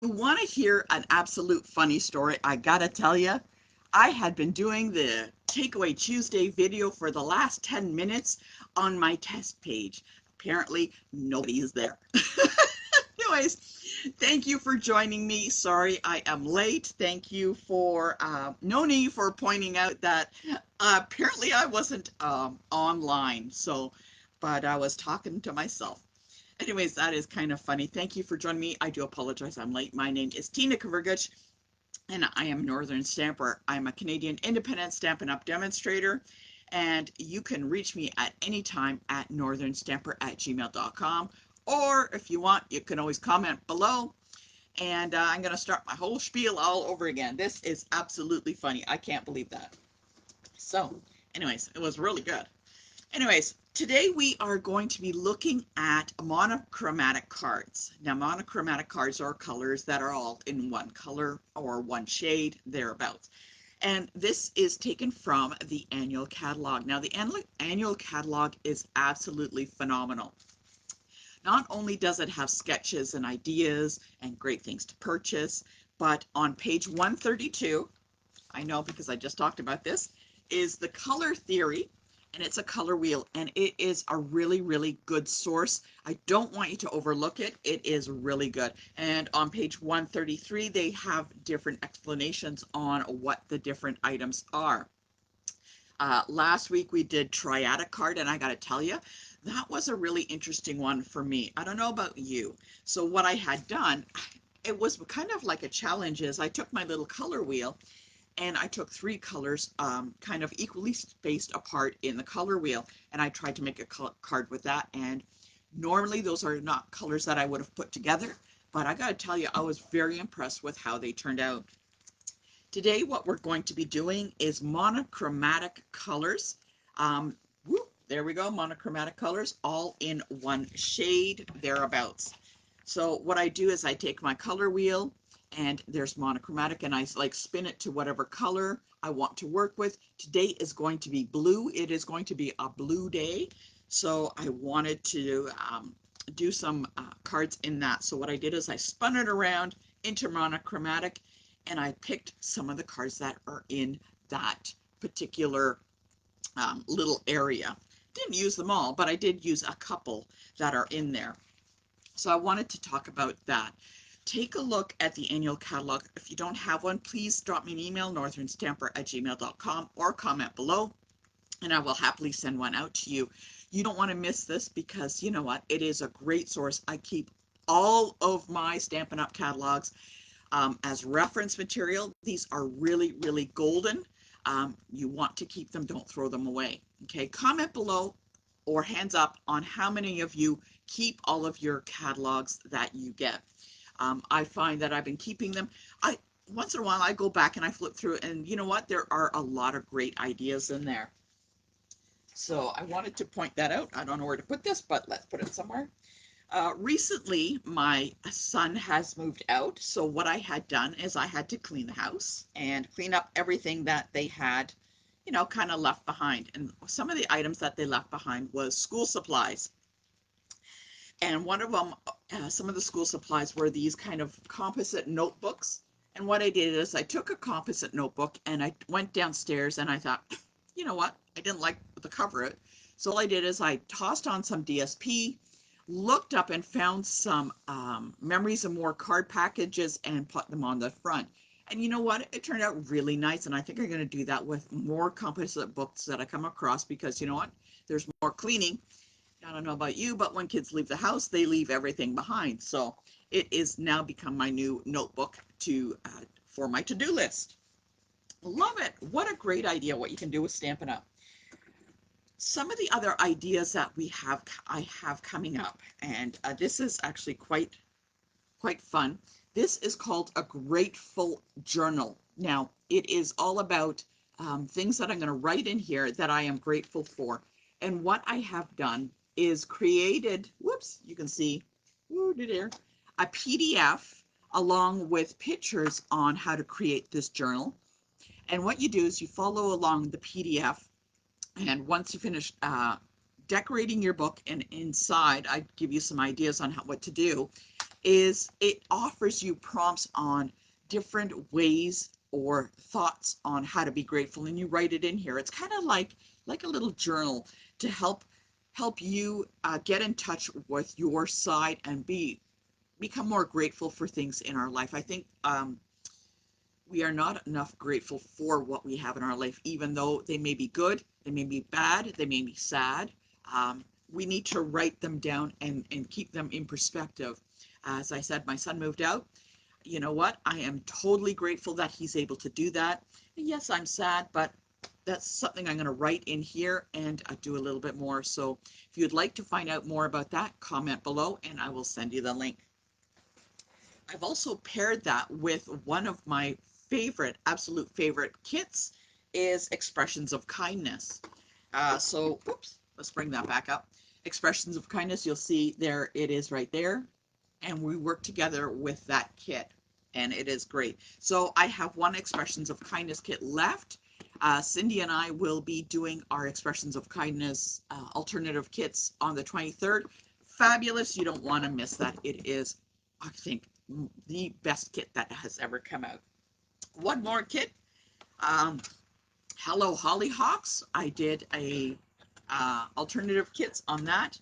You want to hear an absolute funny story? I gotta tell you, I had been doing the Takeaway Tuesday video for the last 10 minutes on my test page. Apparently, nobody is there. Anyways, thank you for joining me. Sorry I am late. Thank you for Noni for pointing out that apparently I wasn't online. So, but I was talking to myself. Anyways, that is kind of funny. Thank you for joining me. I do apologize I'm late. My name is Tina Kavirgich, and I am Northern Stamper. I'm a Canadian independent Stampin' Up! Demonstrator, and you can reach me at any time at northernstamper@gmail.com. Or if you want, you can always comment below. And I'm going to start my whole spiel all over again. This is absolutely funny. I can't believe that. So, anyways, it was really good. Anyways, today we are going to be looking at monochromatic cards. Now, monochromatic cards are colors that are all in one color or one shade, thereabouts. And this is taken from the annual catalog. Now, the annual catalog is absolutely phenomenal. Not only does it have sketches and ideas and great things to purchase, but on page 132, I know because I just talked about this, is the color theory, and it's a color wheel, and it is a really, really good source. I don't want you to overlook it. It is really good. And on page 133, they have different explanations on what the different items are. Last week we did triadic card, and I got to tell you, that was a really interesting one for me. I don't know about you. So what I had done, it was kind of like a challenge is I took my little color wheel and I took three colors kind of equally spaced apart in the color wheel, and I tried to make a card with that. And normally those are not colors that I would have put together, but I got to tell you, I was very impressed with how they turned out. Today, what we're going to be doing is monochromatic colors. There we go, monochromatic colors, all in one shade, thereabouts. So what I do is I take my color wheel, and there's monochromatic, and I like spin it to whatever color I want to work with. Today is going to be blue. It is going to be a blue day. So I wanted to do some cards in that. So what I did is I spun it around into monochromatic, and I picked some of the cards that are in that particular little area. Didn't use them all, but I did use a couple that are in there. So I wanted to talk about that. Take a look at the annual catalog. If you don't have one, please drop me an email, northernstamper@gmail.com, or comment below, and I will happily send one out to you. You don't want to miss this because you know what? It is a great source. I keep all of my Stampin' Up! Catalogs as reference material. These are really, really golden. You want to keep them, don't throw them away. Okay, comment below or hands up on how many of you keep all of your catalogs that you get. I find that I've been keeping them. Once in a while I go back and I flip through, and you know what? There are a lot of great ideas in there. So I wanted to point that out. I don't know where to put this, but let's put it somewhere. Recently, my son has moved out, so what I had done is I had to clean the house and clean up everything that they had, you know, kind of left behind. And some of the items that they left behind was school supplies. And one of them, some of the school supplies were these kind of composite notebooks. And what I did is I took a composite notebook and I went downstairs and I thought, you know what? I didn't like the cover. So all I did is I tossed on some DSP, looked up and found some Memories of More card packages and put them on the front. And you know what? It turned out really nice. And I think I'm going to do that with more composite books that I come across because you know what? There's more cleaning. I don't know about you, but when kids leave the house, they leave everything behind. So it is now become my new notebook for my to-do list. Love it. What a great idea what you can do with Stampin' Up! Some of the other ideas that I have coming up, and this is actually quite fun. This is called a grateful journal. Now, it is all about things that I'm going to write in here that I am grateful for. And what I have done is created, whoops, you can see, a PDF along with pictures on how to create this journal. And what you do is you follow along the PDF, and once you finish decorating your book, and inside I give you some ideas on what to do, is it offers you prompts on different ways or thoughts on how to be grateful, and you write it in here. It's kind of like a little journal to help you get in touch with your side and become more grateful for things in our life. I think we are not enough grateful for what we have in our life, even though they may be good, they may be bad, they may be sad. We need to write them down and keep them in perspective. As I said, my son moved out. You know what? I am totally grateful that he's able to do that. And yes, I'm sad, but that's something I'm going to write in here and do a little bit more. So if you'd like to find out more about that, comment below and I will send you the link. I've also paired that with one of my favorite, absolute favorite kits is Expressions of Kindness. Oops, let's bring that back up. Expressions of Kindness, you'll see there it is right there. And we work together with that kit and it is great. So I have one Expressions of Kindness kit left. Cindy and I will be doing our Expressions of Kindness alternative kits on the 23rd. Fabulous. You don't want to miss that. It is, I think, the best kit that has ever come out. One more kit. Hello Hollyhocks. I did a alternative kits on that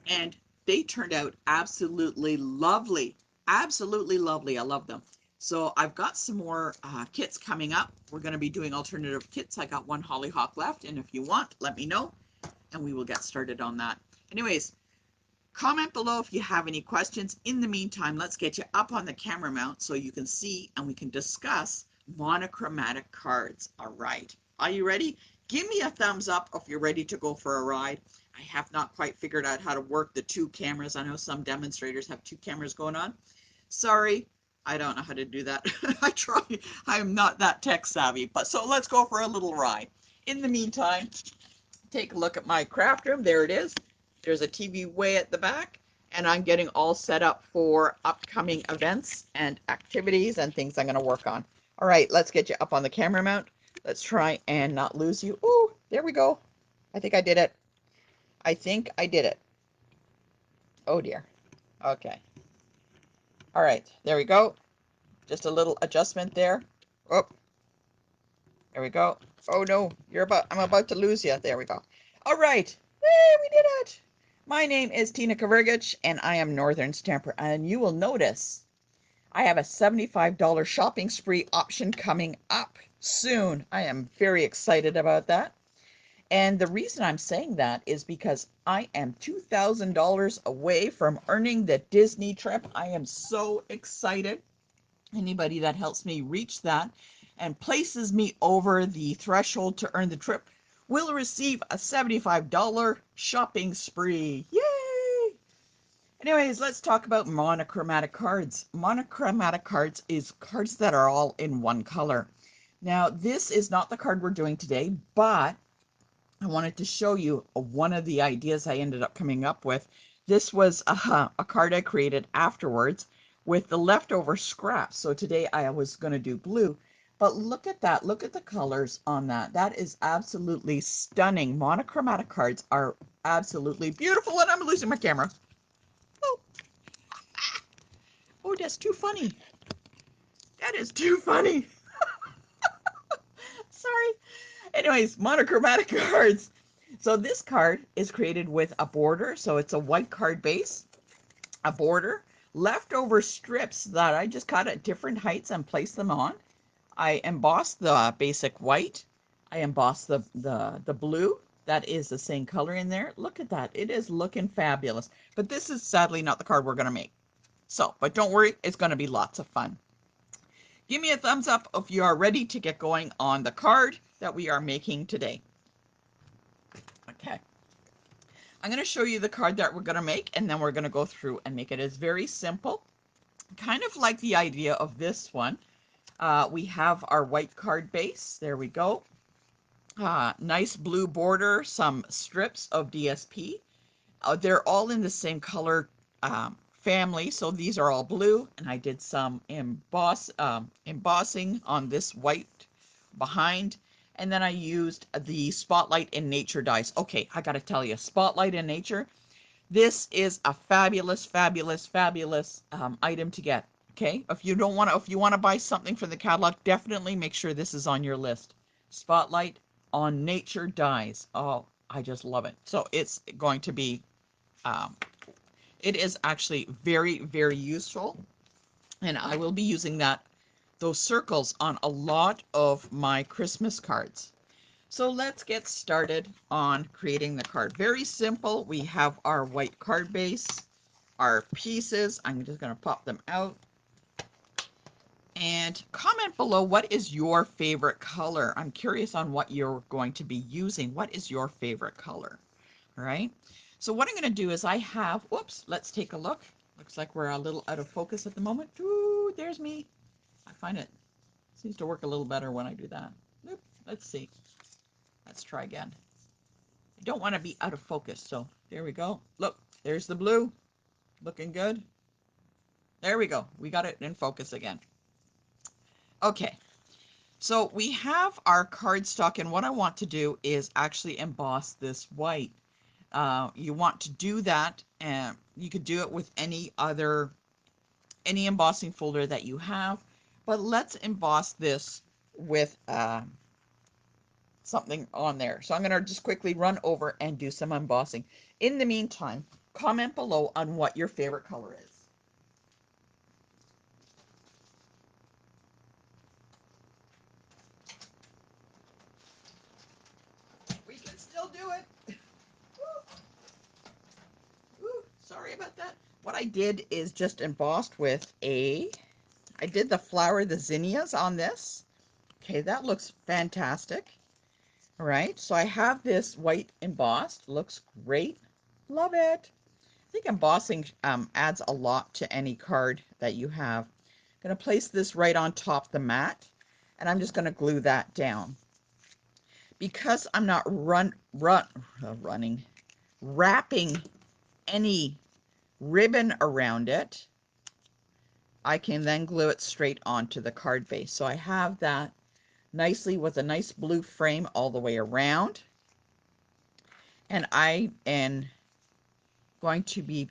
and they turned out absolutely lovely. Absolutely lovely. I love them. So I've got some more kits coming up. We're going to be doing alternative kits. I got one hollyhock left, and if you want, let me know, and we will get started on that. Anyways, comment below if you have any questions. In the meantime, let's get you up on the camera mount so you can see and we can discuss monochromatic cards. All right. Are you ready? Give me a thumbs up if you're ready to go for a ride. I have not quite figured out how to work the two cameras. I know some demonstrators have two cameras going on. Sorry, I don't know how to do that. I try. I am not that tech savvy, but so let's go for a little ride. In the meantime, take a look at my craft room. There it is. There's a TV way at the back, and I'm getting all set up for upcoming events and activities and things I'm going to work on. All right, let's get you up on the camera mount. Let's try and not lose you. Oh, there we go. I think I did it. I think I did it. Oh dear. Okay. All right, there we go. Just a little adjustment there. Oh, there we go. Oh no, I'm about to lose you. There we go. All right. Hey, we did it. My name is Tina Kavergich and I am Northern Stamper, and you will notice I have a $75 shopping spree option coming up soon. I am very excited about that. And the reason I'm saying that is because I am $2,000 away from earning the Disney trip. I am so excited. Anybody that helps me reach that and places me over the threshold to earn the trip will receive a $75 shopping spree. Yay! Anyways, let's talk about monochromatic cards. Monochromatic cards is cards that are all in one color. Now, this is not the card we're doing today, but I wanted to show you one of the ideas I ended up coming up with. This was a card I created afterwards with the leftover scraps. So today I was going to do blue, but look at that. Look at the colors on that. That is absolutely stunning. Monochromatic cards are absolutely beautiful, and I'm losing my camera. Oh, oh, that's too funny. That is too funny. Sorry. Anyways, monochromatic cards. So this card is created with a border. So it's a white card base, a border, leftover strips that I just cut at different heights and placed them on. I embossed the basic white. I embossed the blue. That is the same color in there. Look at that. It is looking fabulous. But this is sadly not the card we're going to make. So, but don't worry, it's going to be lots of fun. Give me a thumbs up if you are ready to get going on the card that we are making today. Okay. I'm going to show you the card that we're going to make, and then we're going to go through and make it. It's very simple, kind of like the idea of this one. We have our white card base. There we go. Nice blue border, some strips of DSP. They're all in the same color family, so these are all blue, and I did some embossing on this white behind, and then I used the Spotlight in Nature dies. Okay, I gotta tell you, Spotlight in Nature, This is a fabulous, fabulous, fabulous item to get. Okay, if you want to buy something from the catalog, definitely make sure this is on your list. Spotlight on Nature Dyes. Oh, I just love it. So it's going to be, um, it is actually very, very useful, and I will be using those circles on a lot of my Christmas cards. So let's get started on creating the card. Very simple. We have our white card base, our pieces. I'm just going to pop them out. And comment below, what is your favorite color? I'm curious on what you're going to be using. What is your favorite color? All right. So what I'm going to do is I have, whoops, let's take a look. Looks like we're a little out of focus at the moment. Ooh, there's me. I find it seems to work a little better when I do that. Nope. Let's see. Let's try again. I don't want to be out of focus. So there we go. Look, there's the blue. Looking good. There we go. We got it in focus again. Okay. So we have our cardstock, and what I want to do is actually emboss this white. You want to do that, and you could do it with any embossing folder that you have, but let's emboss this with something on there. So I'm going to just quickly run over and do some embossing. In the meantime, comment below on what your favorite color is. We can still do it. Ooh, sorry about that. What I did is just embossed with I did the the zinnias on this. Okay, that looks fantastic. All right, so I have this white embossed. Looks great. Love it. I think embossing adds a lot to any card that you have. I'm going to place this right on top of the mat, and I'm just going to glue that down. Because I'm not wrapping any ribbon around it, I can then glue it straight onto the card base. So I have that nicely with a nice blue frame all the way around. And I am going to be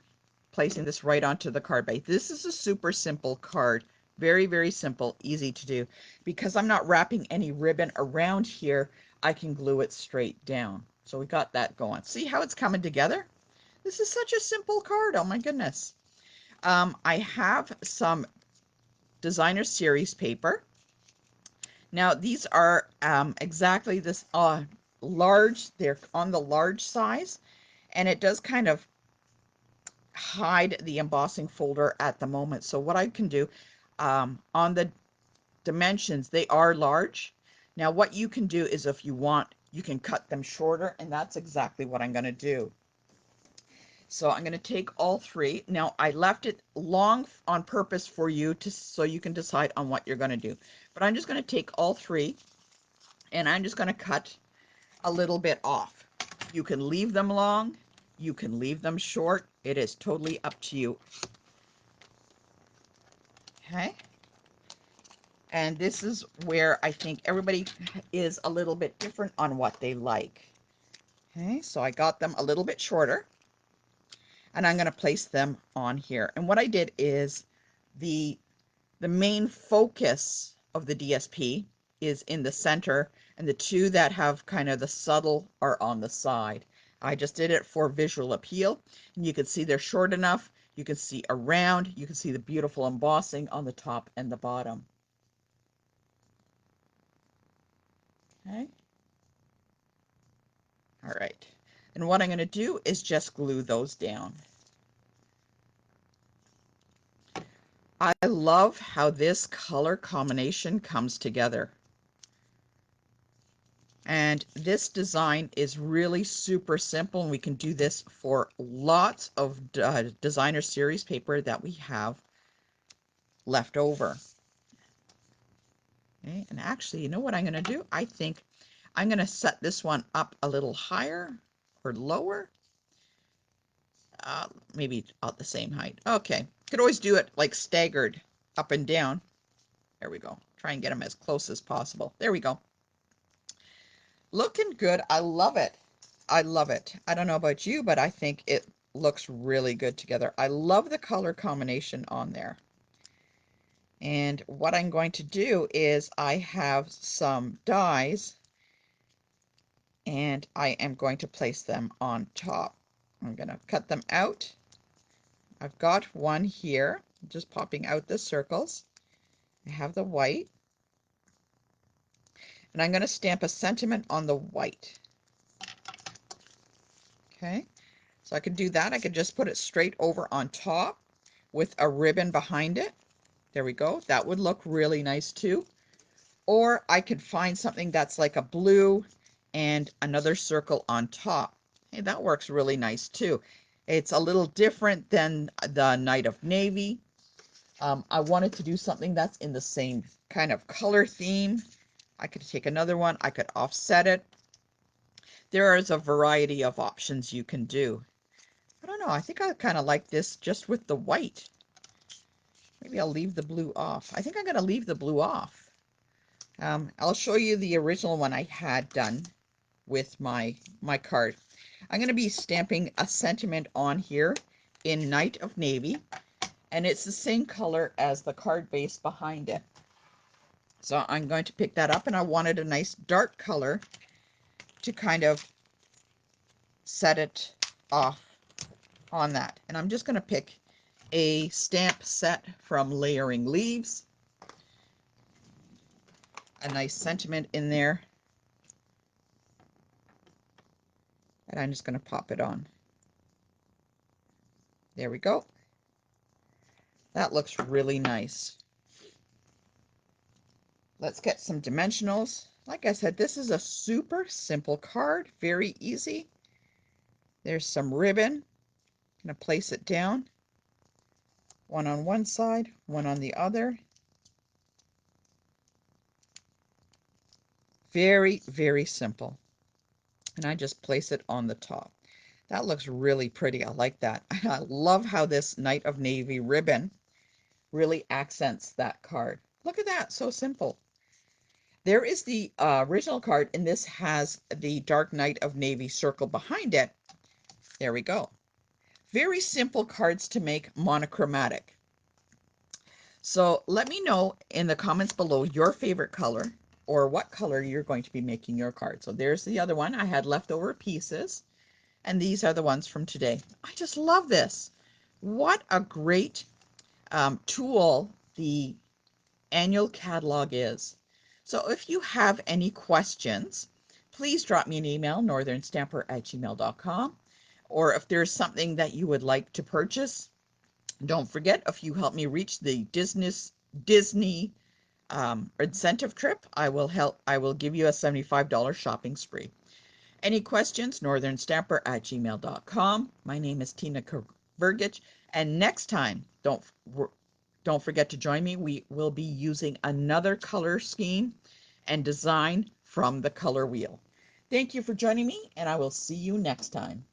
placing this right onto the card base. This is a super simple card. Very, very simple, easy to do. Because I'm not wrapping any ribbon around here, I can glue it straight down. So we got that going. See how it's coming together? This is such a simple card. Oh my goodness. I have some designer series paper. Now these are exactly this large. They're on the large size, and it does kind of hide the embossing folder at the moment. So what I can do on the dimensions, they are large. Now what you can do is, if you want, you can cut them shorter, and that's exactly what I'm going to do. So I'm going to take all three. Now I left it long on purpose for you so you can decide on what you're going to do. But I'm just going to take all three, and I'm just going to cut a little bit off. You can leave them long, you can leave them short. It is totally up to you. Okay. And this is where I think everybody is a little bit different on what they like. Okay, so I got them a little bit shorter, and I'm going to place them on here. And what I did is the main focus of the DSP is in the center, and the two that have kind of the subtle are on the side. I just did it for visual appeal, and you can see they're short enough. You can see around, you can see the beautiful embossing on the top and the bottom. Okay. All right. And what I'm going to do is just glue those down. I love how this color combination comes together. And this design is really super simple, and we can do this for lots of designer series paper that we have left over. Okay, and actually, you know what I'm going to do? I think I'm going to set this one up a little higher or lower. Maybe about the same height. Okay, could always do it like staggered up and down. There we go. Try and get them as close as possible. There we go. Looking good. I love it. I love it. I don't know about you, but I think it looks really good together. I love the color combination on there. And what I'm going to do is I have some dies and I am going to place them on top. I'm going to cut them out. I've got one here, just popping out the circles. I have the white. And I'm going to stamp a sentiment on the white. Okay, so I could do that. I could just put it straight over on top with a ribbon behind it. There we go. That would look really nice too. Or I could find something that's like a blue and another circle on top. Hey, that works really nice too. It's a little different than the Night of Navy. I wanted to do something that's in the same kind of color theme. I could take another one. I could offset it. There is a variety of options you can do. I don't know. I think I kind of like this just with the white. Maybe I'll leave the blue off. I think I'm going to leave the blue off. I'll show you the original one I had done with my card. I'm going to be stamping a sentiment on here in Night of Navy, and it's the same color as the card base behind it. So I'm going to pick that up, and I wanted a nice dark color to kind of set it off on that. And I'm just going to pick a stamp set from Layering Leaves. A nice sentiment in there. And I'm just going to pop it on. There we go. That looks really nice. Let's get some dimensionals. Like I said, this is a super simple card, very easy. There's some ribbon. I'm going to place it down. One on one side, one on the other. Very, very simple. And I just place it on the top. That looks really pretty. I like that. I love how this Night of Navy ribbon really accents that card. Look at that, so simple. There is the original card, and this has the Dark Night of Navy circle behind it. There we go. Very simple cards to make, monochromatic. So let me know in the comments below your favorite color or what color you're going to be making your card. So there's the other one. I had leftover pieces, and these are the ones from today. I just love this. What a great tool the annual catalog is. So if you have any questions, please drop me an email, northernstamper@gmail.com. Or if there's something that you would like to purchase, don't forget, if you help me reach the Disney incentive trip, I will give you a $75 shopping spree. Any questions, northernstamper@gmail.com. My name is Tina Vergich, and next time, don't forget to join me. We will be using another color scheme and design from the color wheel. Thank you for joining me, and I will see you next time.